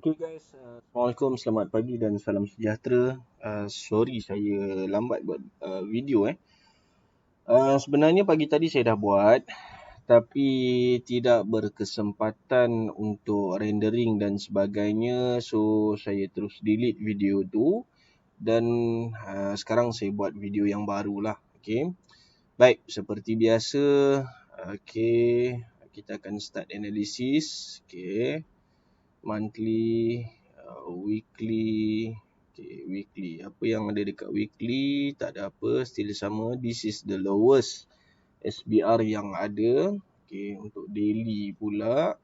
Okay guys, Assalamualaikum, selamat pagi dan salam sejahtera. Sorry saya lambat buat video. Sebenarnya pagi tadi saya dah buat, tapi tidak berkesempatan untuk rendering dan sebagainya. So saya terus delete video tu dan sekarang saya buat video yang baru lah. Okay. Baik, seperti biasa, okay, kita akan start analisis. Okay. Monthly, weekly, okay, weekly. Apa yang ada dekat weekly, tak ada apa, still sama. This is the lowest SBR yang ada. Okay, untuk daily pula.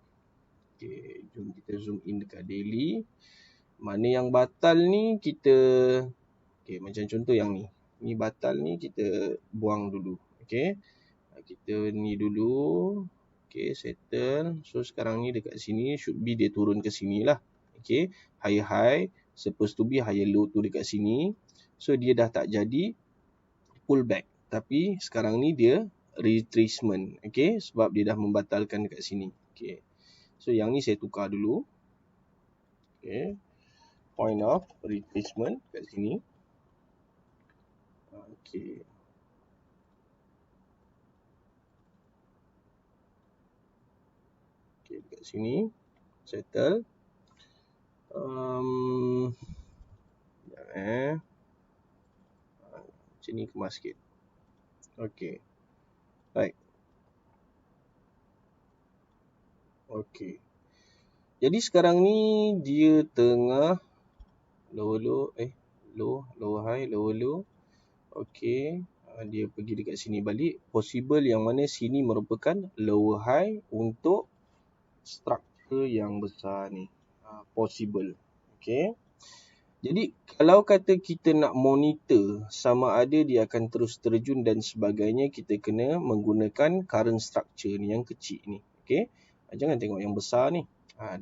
Okay, jom kita zoom in dekat daily. Mana yang batal ni kita, okay, macam contoh yang ni. Ni batal ni kita buang dulu. Okay, kita ni dulu. Okay, settle. So sekarang ni dekat sini should be dia turun ke sini lah. Okay, higher high supposed to be higher low tu dekat sini. So dia dah tak jadi pullback, tapi sekarang ni dia retracement. Okay, sebab dia dah membatalkan dekat sini. Okay, so yang ni saya tukar dulu. Okay, point of retracement dekat sini. Okay, okay, dekat sini settle. Macam ni kemas sikit. Okay, baik. Okay, jadi sekarang ni dia tengah lower low, lower high, lower low. Okay, dia pergi dekat sini balik. Possible yang mana sini merupakan lower high untuk structure yang besar ni. Possible. Okay, jadi kalau kata kita nak monitor sama ada dia akan terus terjun dan sebagainya, kita kena menggunakan current structure ni yang kecil ni. Okay, jangan tengok yang besar ni.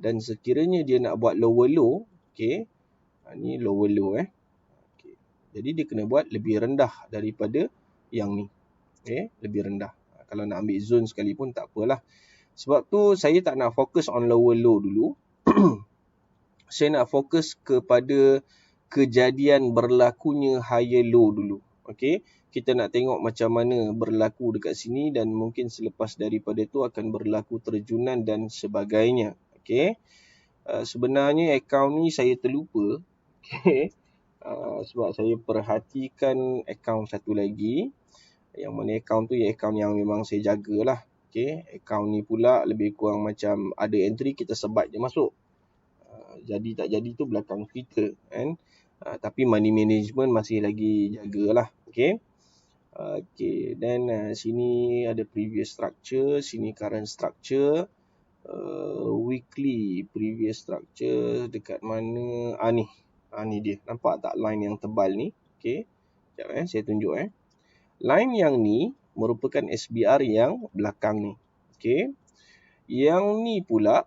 Dan sekiranya dia nak buat lower low, okay, ni lower low. Okay, jadi dia kena buat lebih rendah daripada yang ni. Okay, lebih rendah. Kalau nak ambil zone sekalipun tak apalah. Sebab tu saya tak nak fokus on lower low dulu. Saya nak fokus kepada kejadian berlakunya higher low dulu. Okay, kita nak tengok macam mana berlaku dekat sini dan mungkin selepas daripada tu akan berlaku terjunan dan sebagainya. Okay, sebenarnya akaun ni saya terlupa. Okay, sebab saya perhatikan akaun satu lagi. Yang mana akaun tu akaun yang memang saya jagalah. Okay, akaun ni pula lebih kurang macam ada entry kita sebat je masuk. Jadi tak jadi tu belakang kita kan. Tapi money management masih lagi jagalah. Okay. Okay, then sini ada previous structure, sini current structure. Weekly previous structure dekat mana? Ni dia. Nampak tak line yang tebal ni? Okay, sekejap saya tunjuk Line yang ni merupakan SBR yang belakang ni. Okay, yang ni pula,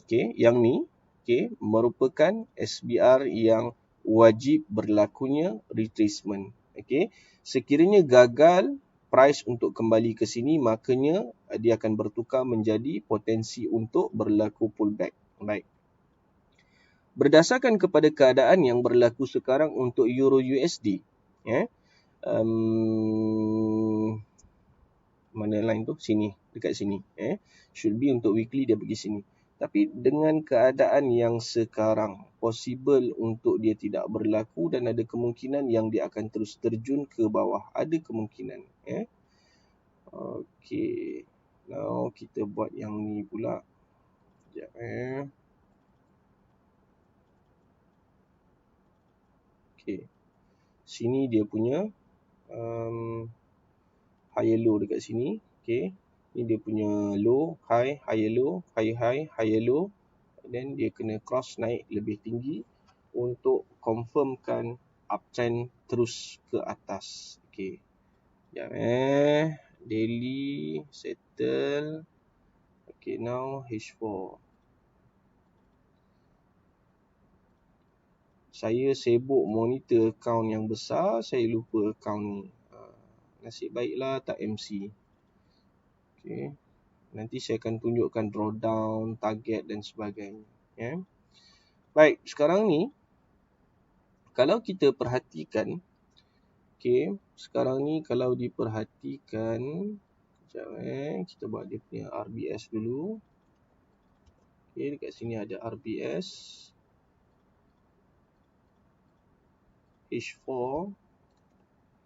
okay, yang ni, okay, merupakan SBR yang wajib berlakunya retracement. Okay, sekiranya gagal price untuk kembali ke sini, makanya dia akan bertukar menjadi potensi untuk berlaku pullback. Baik. Berdasarkan kepada keadaan yang berlaku sekarang untuk Euro USD, mana line tu? Sini, dekat sini. Should be untuk weekly dia pergi sini. Tapi dengan keadaan yang sekarang, possible untuk dia tidak berlaku dan ada kemungkinan yang dia akan terus terjun ke bawah. Ada kemungkinan. Okay. Now kita buat yang ni pula. Sekejap. Okay. Sini dia punya higher low dekat sini. Okay. Ni dia punya low, high, higher low, higher high, higher low. Then dia kena cross naik lebih tinggi untuk confirmkan uptrend terus ke atas. Okay. Sekejap daily, settle. Okay, now H4. Saya sibuk monitor account yang besar, saya lupa account ni. Nasib baiklah tak MC. Okay. Nanti saya akan tunjukkan drawdown, target dan sebagainya. Baik, sekarang ni kalau kita perhatikan, okey, sekarang ni kalau diperhatikan, sekejap kita buat dia punya RBS dulu. Okey, dekat sini ada RBS H4.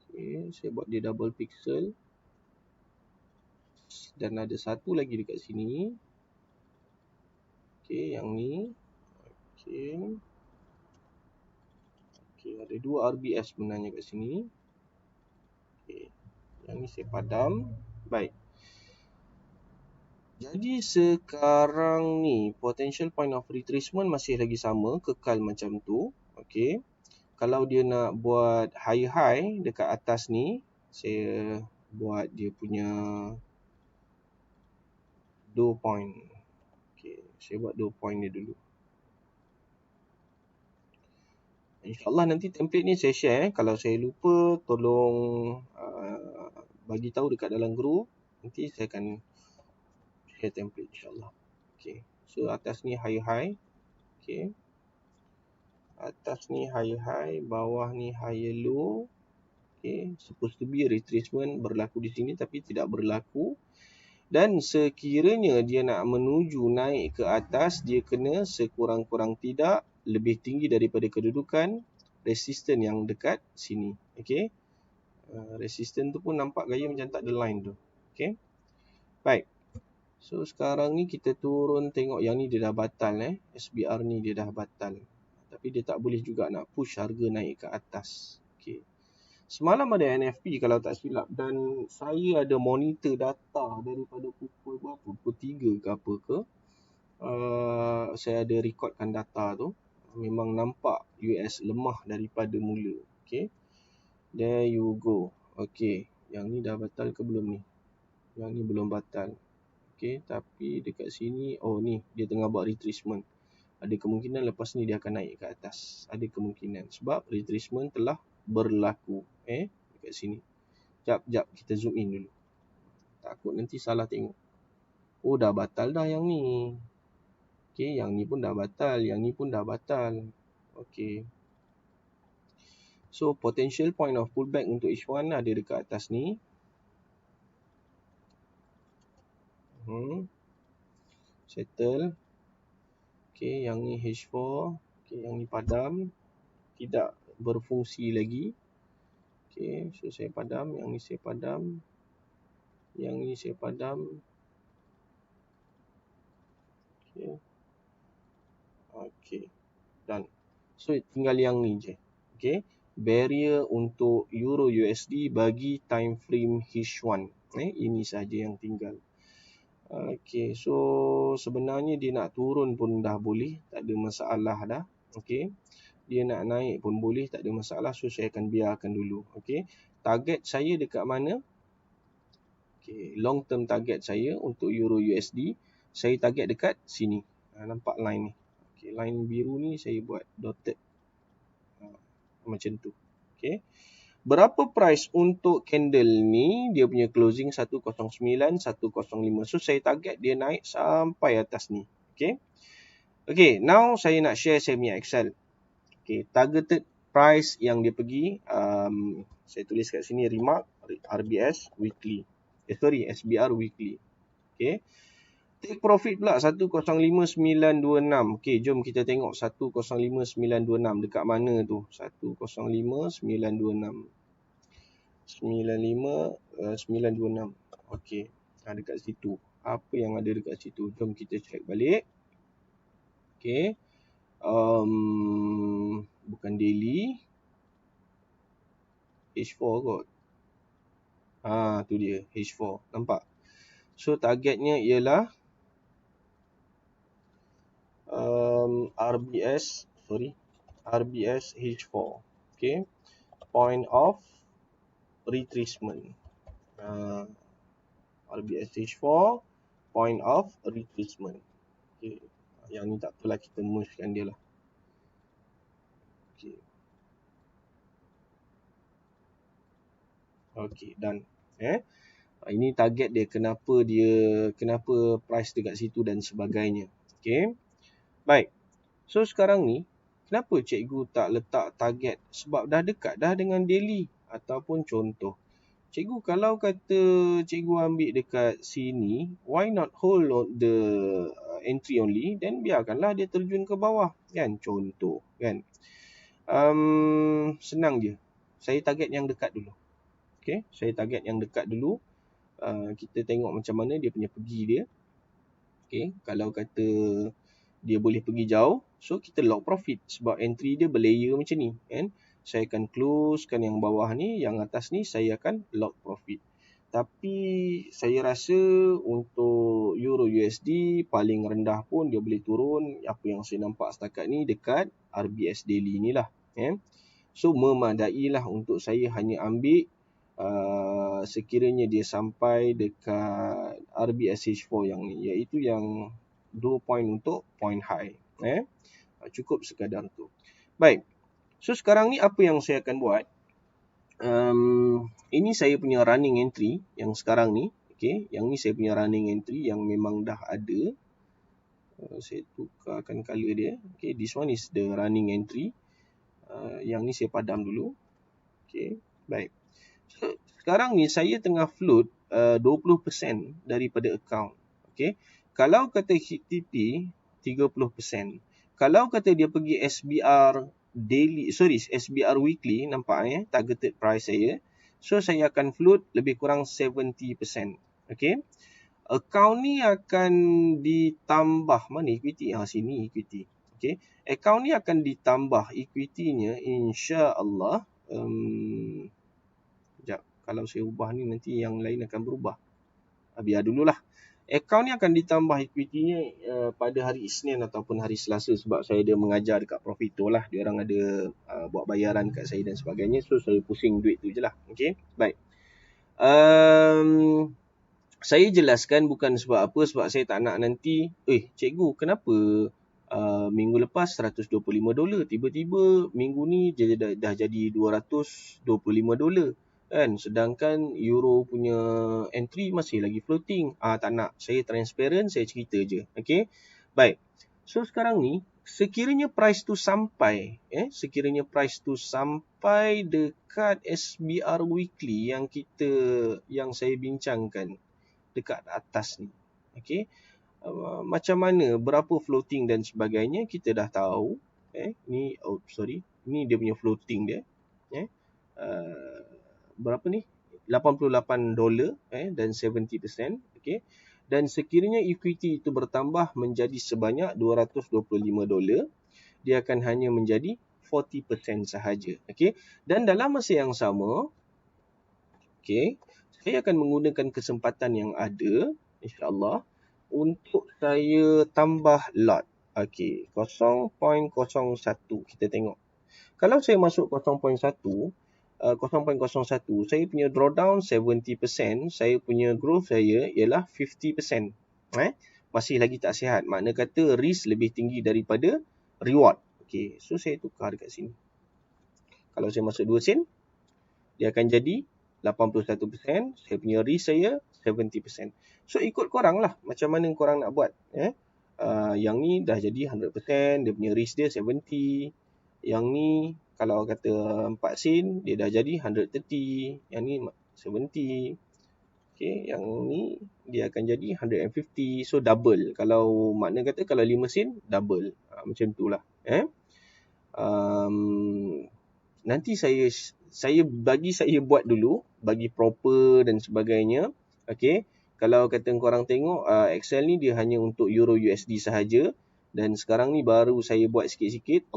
Okey, saya buat dia double pixel. Dan ada satu lagi dekat sini. Okey, yang ni. Okey. Okey, ada dua RBS sebenarnya kat sini. Okey. Yang ni saya padam. Baik. Jadi sekarang ni potential point of retracement masih lagi sama, kekal macam tu. Okey. Kalau dia nak buat high dekat atas ni, saya buat dia punya low point. Okey, saya buat low point dia dulu. InsyaAllah nanti template ni saya share. Kalau saya lupa, tolong bagi tahu dekat dalam group. Nanti saya akan share template insyaAllah. Okay. So atas ni high. Okay. Atas ni high, bawah ni low. Okay. Supposed to be retracement berlaku di sini tapi tidak berlaku. Dan sekiranya dia nak menuju naik ke atas, dia kena sekurang-kurang tidak lebih tinggi daripada kedudukan resisten yang dekat sini. Okay. Resisten tu pun nampak gaya macam tak ada line tu. Okay. Baik. So sekarang ni kita turun tengok yang ni dia dah batal. SBR ni dia dah batal. Tapi dia tak boleh juga nak push harga naik ke atas. Okay. Semalam ada NFP kalau tak silap. Dan saya ada monitor data daripada pukul berapa? Pukul 3 ke apa ke. Saya ada rekodkan data tu. Memang nampak US lemah daripada mula. Okay. There you go. Okay. Yang ni dah batal ke belum ni? Yang ni belum batal. Okay. Tapi dekat sini, oh ni dia tengah buat retracement. Ada kemungkinan lepas ni dia akan naik ke atas. Ada kemungkinan. Sebab retracement telah berlaku. Dekat sini. Jap kita zoom in dulu. Takut nanti salah tengok. Oh dah batal dah yang ni. Okay, yang ni pun dah batal. Yang ni pun dah batal. Okay. So potential point of pullback untuk H1 ada dekat atas ni. Settle. Okay, yang ni H4. Okay, yang ni padam. Tidak berfungsi lagi. Okay, so saya padam. Yang ni saya padam. Yang ni saya padam. Okay. Okay. Done. So tinggal yang ni je. Okay. Barrier untuk Euro USD bagi time frame H1. Ini saja yang tinggal. Okay. So sebenarnya dia nak turun pun dah boleh. Tak ada masalah dah. Okay. Dia nak naik pun boleh. Tak ada masalah. So saya akan biarkan dulu. Okay. Target saya dekat mana? Okay, long term target saya untuk Euro USD, saya target dekat sini. Nampak line ni. Okay, line biru ni saya buat dotted. Macam tu. Okay. Berapa price untuk candle ni? Dia punya closing 109, 105. So saya target dia naik sampai atas ni. Okay. Okay, now saya nak share saya punya Excel. Okay, targeted price yang dia pergi. Saya tulis kat sini remark RBS weekly. SBR weekly. Okay. Take profit pula 105,926. Okay, jom kita tengok 105,926 dekat mana tu? 105,926. 95,926. Okay, dekat situ. Apa yang ada dekat situ? Jom kita check balik. Okay. Bukan daily. H4 kot. Tu dia H4. Nampak? So targetnya ialah RBS H4. Okay. Point of retracement. RBS H4 point of retracement. Okay. Yang ni tak apalah, kita mergekan dia lah. Okay. Okay, done. Ini target dia, kenapa price dekat situ dan sebagainya. Okay. Baik. So sekarang ni, kenapa cikgu tak letak target? Sebab dah dekat dah dengan daily. Ataupun contoh, cikgu kalau kata cikgu ambil dekat sini, why not hold the entry only, then biarkanlah dia terjun ke bawah, kan? Contoh, kan? Senang je. Saya target yang dekat dulu. Okay, saya target yang dekat dulu. Kita tengok macam mana dia punya pergi dia. Okay, kalau kata dia boleh pergi jauh, so kita lock profit sebab entry dia berlayer macam ni, kan? Saya akan closekan yang bawah ni, yang atas ni saya akan lock profit. Tapi saya rasa untuk Euro USD paling rendah pun dia boleh turun. Apa yang saya nampak setakat ni dekat RBS daily ni lah, So memadailah untuk saya hanya ambil sekiranya dia sampai dekat RBSH4 yang ni, iaitu yang 2 point untuk point high. Cukup sekadar tu. Baik. So sekarang ni apa yang saya akan buat? Ini saya punya running entry yang sekarang ni. Okay, yang ni saya punya running entry yang memang dah ada. Saya tukarkan color dia. Okay, this one is the running entry. Yang ni saya padam dulu. Okay, baik. So, sekarang ni saya tengah float 20% daripada account. Okay, kalau kata HTP 30%. Kalau kata dia pergi SBR daily, SBR weekly, nampak targeted price saya. So saya akan float lebih kurang 70%. Okay, account ni akan ditambah, mana equity? Sini equity. Okay, account ni akan ditambah equity-nya insya-Allah. Sekejap, kalau saya ubah ni nanti yang lain akan berubah. Biar dululah. Akaun ni akan ditambah equity-nya pada hari Isnin ataupun hari Selasa sebab saya ada mengajar dekat Profito lah. Dia orang ada buat bayaran kat saya dan sebagainya. So saya pusing duit tu je lah. Okay, baik. Saya jelaskan bukan sebab apa, sebab saya tak nak nanti, cikgu kenapa minggu lepas $125, tiba-tiba minggu ni dah jadi $225. Kan, sedangkan euro punya entry masih lagi floating. Tak nak, saya transparent, saya cerita je. Okay, baik. So sekarang ni sekiranya price tu sampai dekat SBR weekly yang saya bincangkan dekat atas ni. Okay, macam mana, berapa floating dan sebagainya kita dah tahu. Ni dia punya floating dia. Berapa ni? $88 dan 70%. Okay. Dan sekiranya equity itu bertambah menjadi sebanyak $225, dia akan hanya menjadi 40% sahaja. Okay. Dan dalam masa yang sama, okay, saya akan menggunakan kesempatan yang ada, insya-Allah, untuk saya tambah lot. Okay, 0.01 kita tengok. Kalau saya masuk 0.01, saya punya drawdown 70%, saya punya growth saya ialah 50%. Masih lagi tak sihat. Makna kata risk lebih tinggi daripada reward. Okay, so saya tukar dekat sini. Kalau saya masuk 2 sen, dia akan jadi 81%. Saya punya risk saya 70%. So ikut korang lah macam mana korang nak buat. Yang ni dah jadi 100%, dia punya risk dia 70. Yang ni kalau kata 4 sen, dia dah jadi 130. Yang ni 70. Okay, yang ni dia akan jadi 150. So double. Kalau makna kata kalau 5 sen, double. Macam tu lah. Nanti saya buat dulu, bagi proper dan sebagainya. Okay, kalau kata korang tengok, Excel ni dia hanya untuk Euro USD sahaja. Dan sekarang ni baru saya buat sikit-sikit.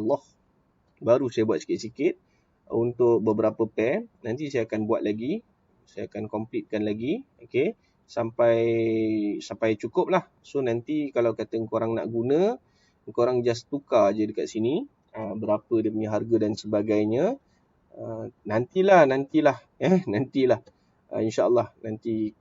Baru saya buat sikit-sikit untuk beberapa pair. Nanti saya akan buat lagi. Saya akan completekan lagi. Okay, sampai cukup lah. So nanti kalau kata korang nak guna, korang just tukar je dekat sini. Berapa dia punya harga dan sebagainya. Nantilah. InsyaAllah nanti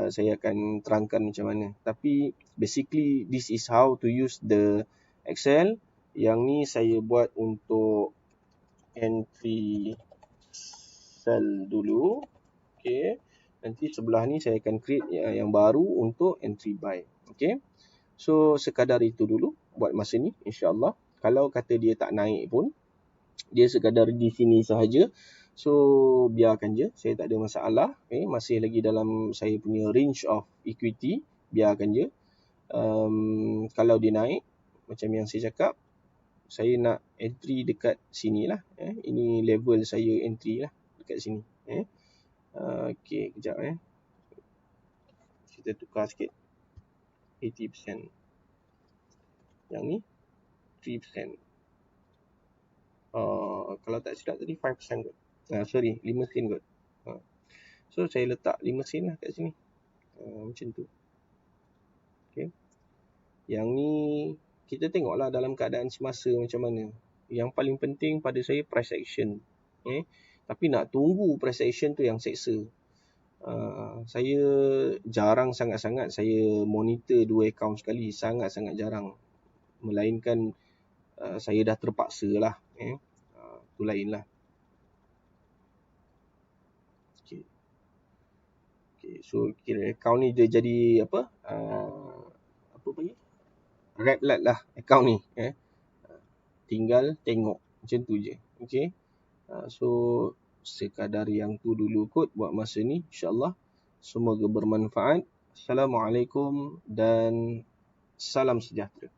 saya akan terangkan macam mana. Tapi basically this is how to use the Excel. Yang ni saya buat untuk entry cell dulu. Okay. Nanti sebelah ni saya akan create yang baru untuk entry buy. Okay. So sekadar itu dulu buat masa ni, insyaAllah. Kalau kata dia tak naik pun, dia sekadar di sini sahaja, so biarkan je, saya tak ada masalah. Masih lagi dalam saya punya range of equity, biarkan je. Kalau dia naik, macam yang saya cakap, saya nak entry dekat sini lah. Ini level saya entry lah, dekat sini. Okey, kejap. Kita tukar sikit. 80%. Yang ni 3%. Kalau tak silap tadi 5% kot. Sorry, 5 sen kot. So saya letak 5 sen lah kat sini. Macam tu. Okay. Yang ni kita tengoklah dalam keadaan semasa macam mana. Yang paling penting pada saya price action. Tapi nak tunggu price action tu yang seksa. Saya jarang sangat-sangat saya monitor 2 akaun sekali. Sangat-sangat jarang. Melainkan saya dah terpaksa lah. Itu lain lah. Okay, so kira akaun ni dia jadi apa? Apa panggil? Red light lah akaun ni. Tinggal tengok. Macam tu je. Okay. So sekadar yang tu dulu kot buat masa ni. InsyaAllah. Semoga bermanfaat. Assalamualaikum dan salam sejahtera.